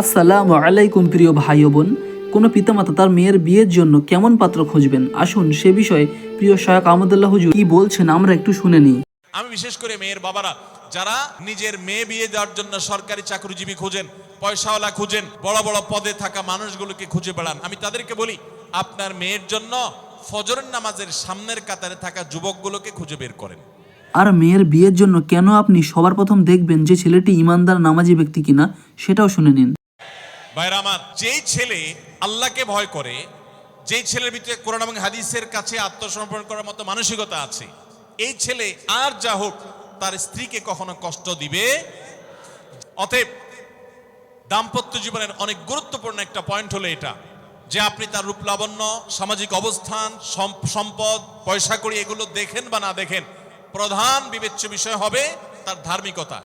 আসসালামু আলাইকুম প্রিয় ভাই ও বোন। কোনো পিতামাতা তার মেয়ের বিয়ের জন্য কেমন পাত্র খুঁজবেন, আসুন সে বিষয়ে প্রিয় শায়খ আহমদুল্লাহ হুজুর কি বলছেন আমরা একটু শুনে নিই। আমি বিশেষ করে মেয়ের বাবারা যারা নিজের মেয়ে বিয়ে দেওয়ার জন্য সরকারি চাকরিজীবী খুঁজেন, পয়সাওয়ালা খুঁজেন, বড় বড় পদে থাকা মানুষগুলোকে খুঁজে বেড়ান, আমি তাদেরকে বলি আপনার মেয়ের জন্য ফজরের নামাজের সামনের কাতারে থাকা যুবকগুলোকে খুঁজে বের করেন। আর মেয়ের বিয়ের জন্য কেন আপনি সবার প্রথম দেখবেন যে ছেলেটি ইমানদার নামাজি ব্যক্তি কিনা, সেটাও শুনে নিন। ভাইরা আমার, যেই ছেলে আল্লাহকে ভয় করে, যেই ছেলের ভিতরে কোরআন এবং হাদিসের কাছে আত্মসমর্পণ করার মতো মানসিকতা আছে, এই ছেলে আর যা হোক তার স্ত্রীকে কখনো কষ্ট দিবে। অতএব দাম্পত্য জীবনের অনেক গুরুত্বপূর্ণ একটা পয়েন্ট হলো এটা যে আপনি তার রূপ লাবণ্য, সামাজিক অবস্থান, সম্পদ, পয়সা কড়ি এগুলো দেখেন বা না দেখেন, প্রধান বিবেচ্য বিষয় হবে তার ধার্মিকতা।